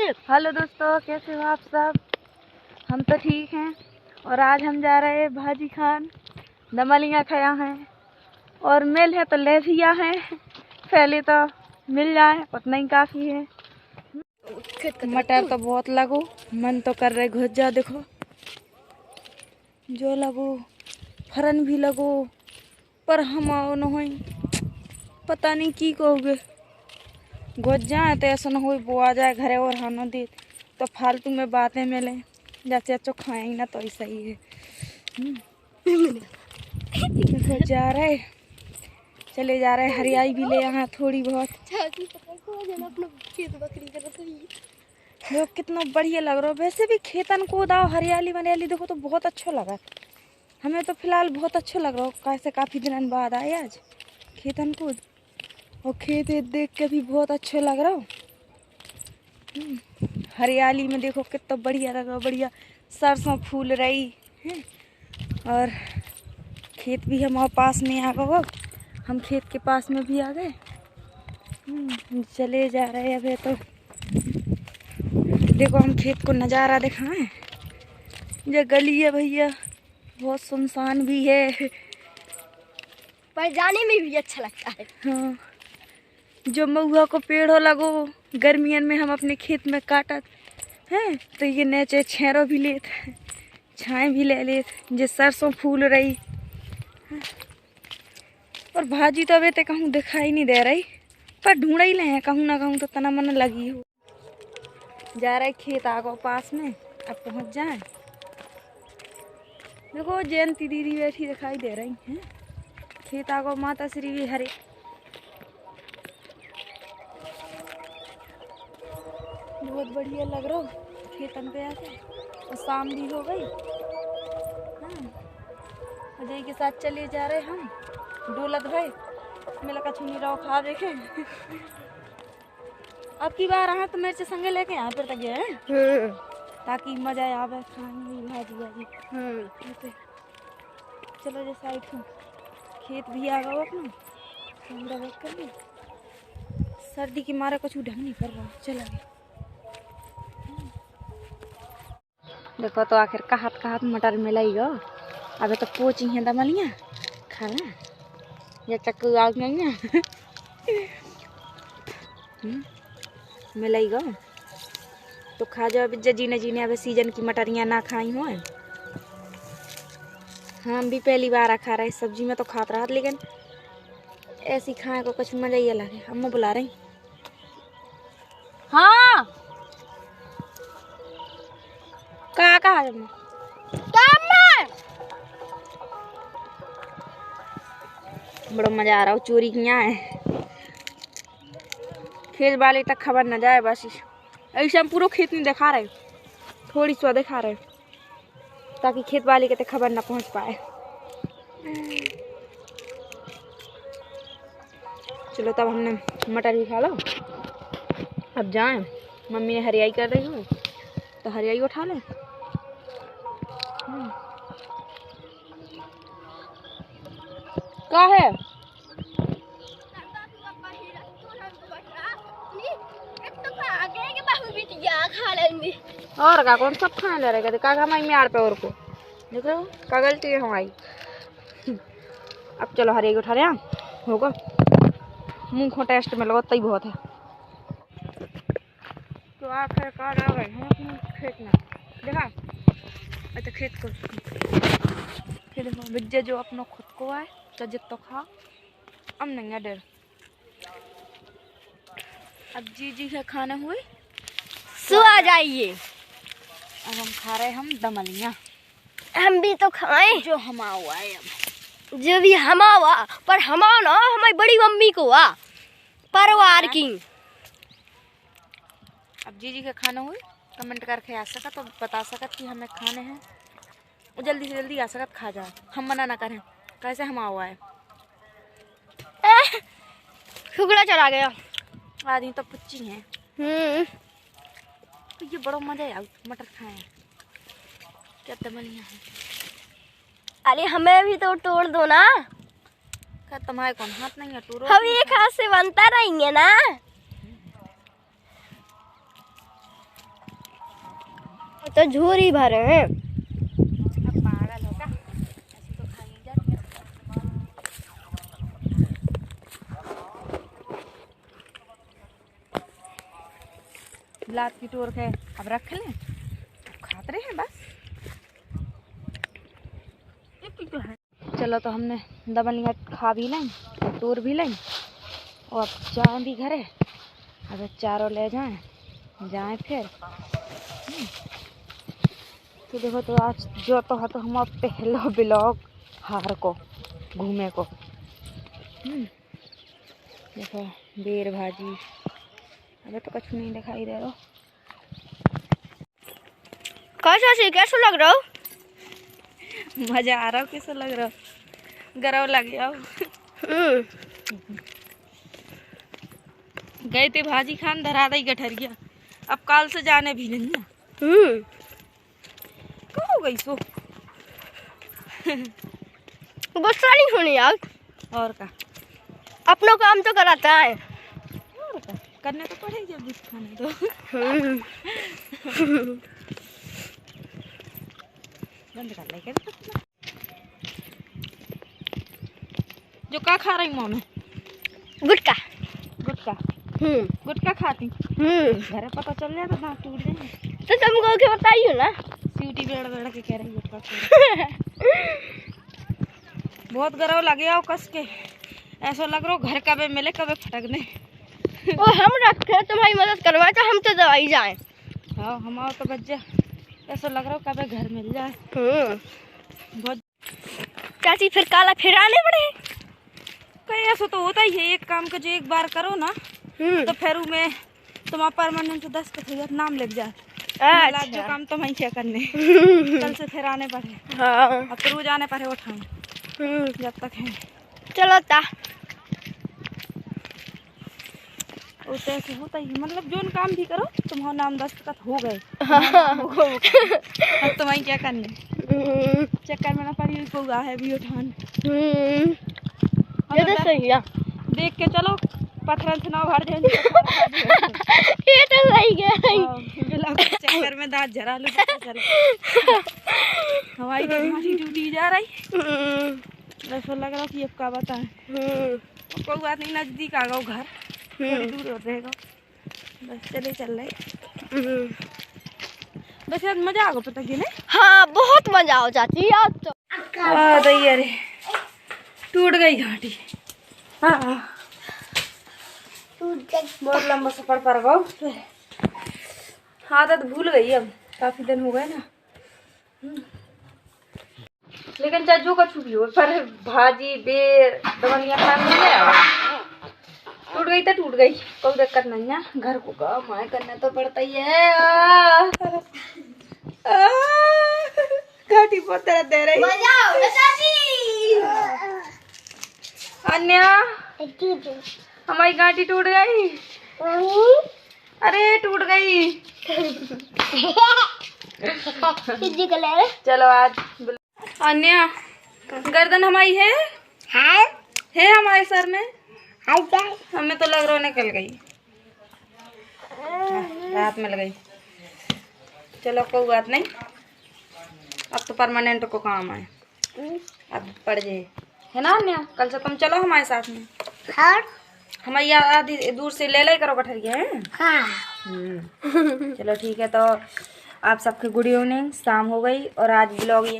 Hello दोस्तों, कैसे हो आप सब। हम तो ठीक हैं। और आज हम जा रहे हैं भाजी खान। दमलियाँ खाया हैं और मिल है तो ले भी आ हैं। पहले तो मिल जाए उतना ही काफ़ी है। मटर तो बहुत लगो, मन तो कर रहे घुस जा। देखो जो लगो फरन भी लगो, पर हम आओ न हो, पता नहीं की कहोगे। घुस जाए तो ऐसा न हो वो आ जाए घरे और हानो दे तो फालतू में बातें मिले। जैसे अच्छो खाएंगे ना तो ऐसा ही है। जा रहे चले जा रहे, हरियाई भी ले यहाँ थोड़ी बहुत। देखो कितना बढ़िया लग रहा है। वैसे भी खेतन को दाओ हरियाली वरियाली देखो तो बहुत अच्छा लगा। हमें तो फिलहाल बहुत अच्छा लग रहा है। कैसे काफ़ी दिनों बाद आए आज खेतन को, और खेत देख के भी बहुत अच्छा लग रहा हो। हरियाली में देखो कितना बढ़िया लग रहा, बढ़िया सरसों फूल रही है। और खेत भी हमारे पास में आ गए। हम खेत के पास में भी आ गए। चले जा रहे हैं अभी। तो देखो हम खेत को नज़ारा दिखाएं। ये गली है भैया, बहुत सुनसान भी है पर जाने में भी अच्छा लगता है। हाँ, जो महुआ को पेड़ हो लगो गर्मियन में हम अपने खेत में काटत हैं तो ये नीचे छेरो भी लेत, छाए भी ले लेत। जे सरसों फूल रही और भाजी तो अभी तक कहूँ दिखाई नहीं दे रही, पर ढूंढ ही ले हैं कहूँ ना कहूँ तो तना मन लगी हो। जा रहे खेत आगो पास में, अब पहुँच जाए। देखो जयंती दीदी बैठी दिखाई दे रही हैं। खेत आगो माता श्री भी हरे। बहुत बढ़िया लग रहा खेतन पे आके। और शाम भी हो गई। हाँ, अजय के साथ चले जा रहे हम। डोलत भाई मेला का छुनी रहो खा देखे। अब की बार आए तो मेरे से संगे लेके यहाँ पर तक गए ताकि मजा आवे खाने में भाजी भाजी। चलो जो साइड को खेत भी आ गया अपना। कैमरा बैक कर ली। सर्दी के मारे कुछ ढंग नहीं कर रहा। चला गया। देखो तो आखिर कहात मटर मिलाईगा। अबे तो पोची है दमलियाँ खाना। ये चक्कू आ गई मिलाईगा तो खा जाओ। अब जीने जीने अब सीजन की मटरियाँ ना खाई हो। हम भी पहली बार खा रहे। सब्जी में तो खात रहा, लेकिन ऐसी खाए को कुछ मजा ही अलग है। अम्मा बुला रही। हाँ कहा बड़ा मजा आ रहा हो। चोरी किया है खेत वाले तक खबर न जाए। बस ऐसे हम पूरा खेत नहीं दिखा रहे, थोड़ी सी दिखा रहे ताकि खेत वाले के तक खबर ना पहुंच पाए। चलो तब हमने मटर भी खा लो। अब जाएं। मम्मी ने हरियाई कर रही हूँ तो हरियाई उठा लें। क्या है और का कौन सब खाने ले रहे का हमारी म्यार पे और को देखो का गलती है हमारी। अब चलो हरियाई उठा रहे होगा। मुंह को टेस्ट में लगता ही बहुत है। तो आखिरकार आ गए हम अपने खेत में। देखा अच्छा खेत को फिर देखो बिज्जे जो अपना खुद को आए तो जितना खा अब नहीं है डर। अब जी के खाने हुए सो आ जाइए। अब हम खा रहे हम दमलियाँ। हम भी तो खाएं जो हमा हुआ है। अब जो भी हमा हुआ, पर हमा ना हमारी बड़ी मम्मी को हुआ परिवार की। अब जी के खाना हुए कमेंट करके आ सकत तो बता सकत कि हमें खाने हैं। जल्दी से जल्दी आ सकत खा जाए। हम मना ना करें कैसे हमा हुआ है। शुक्ला चला गया। आदमी तो पुच्ची हैं। तो ये बड़ा मजा है। मटर खाए क्या दमलियाँ हैं। अरे हमें भी तो तोड़ दो ना। क्या तुम्हारे कौन हाथ नहीं है टूरो। हम एक हाथ से बनता रहेंगे ना। तो झोरी भरे हैं। अब पागल होगा, ऐसे तो खा नहीं जाती। लात की टोर है, अब रख लें, खाते रहे हैं बस। चलो तो हमने दमलियाँ खा भी लें, टोर भी लें, और अब जाए भी घरे। अगर चारों ले जाएं फिर। तो देखो, तो आज जो तो है तो हम अब पहला ब्लॉग हार को घूमे को। देखो बेर भाजी, अबे तो कुछ नहीं दिखाई दे रहा। कैसा लग रहा हो? मजा आ रहा हो? कैसा लग रहा हो? गरव लग गया। गए थे भाजी खान, धरा दई गठरिया। अब काल से जाने भी नहीं ना। क्या हो गई सो? गुस्सा नहीं होनी यार। और का अपनों काम तो कराता है। और का करने तो पड़ेगी जब जिस खाने तो। बंद कर ले क्या? जो का खा रही मम्मी? गुटका। गुटका? गुटका खाती? घर पता चल जाए तो दांत टूट जाएंगे। तो तुमको क्या बताइए ना, सीटी बेड़ बेड़ के कह रही गुटका खा। बहुत गरव लगे आओ कस के, ऐसा लग रहा घर कभी मिले कभी फटकने। वो हम रखे तुम्हारी मदद करवाए तो हम तो दवाई जाए। हाँ हमारा तो बच्चा ऐसा लग रहा कभी घर मिल जाए। बहुत चाची फिर काला फिर आने पड़े। कहीं ऐसा तो होता ही है, एक काम को जो एक बार करो ना तो फिर में तुम्हारा परमानेंट 10 का नाम लग जाए। अच्छा। जो काम तो वहीं क्या करने। कल से फिर आने पड़े। हाँ। अब तो रोज आने पड़े उठाने जब तक है। चलो ता उसे ऐसे होता ही, मतलब जो काम भी करो तुम्हारा नाम दस्तखत हो गए। अब तो वहीं क्या करने, चक्कर में ना पड़ी को है भी उठान। ये तो सही है। देख के चलो पत्थर से ना भर जाए। ये तो सही है। चक्कर में दांत जरा लो। हमारी ड्यूटी जा रही, ऐसा लग रहा कि अब का बताएं। कोई बात नहीं, नजदीक आ गओ घर, थोड़ी दूर रहेगा बस। चले चल रहे बस यार, मजा आ गया पता कि नहीं। हाँ बहुत मजा हो जाती है आज तो। अरे टूट गई घाटी। हाँ बहुत लंबा सफर पर गो। आदत भूल गई, अब काफी दिन हो गए ना। लेकिन चाहे जो कछु भी हो, पर भाजी बेर दमलियाँ खाने में आया। टूट गई तो टूट गई, कोई दिक्कत नहीं है। घर को काम है करना तो पड़ता ही है। घाटी बहुत दर्द दे रही। अन्या हमारी घाटी टूट गई। अरे टूट गई। चलो आज अन्या गर्दन हमारी है हमारे सर में। हमें तो लग रहा निकल गई, रात में लग गई। चलो कोई बात नहीं, अब तो परमानेंट को काम है। अब पड़ जाए है ना अन्या, कल से तुम चलो हमारे साथ में। हमारी आधी दूर से ले करो गठरिया है। चलो ठीक है, तो आप सबके गुड इवनिंग। शाम हो गई और आज ब्लॉग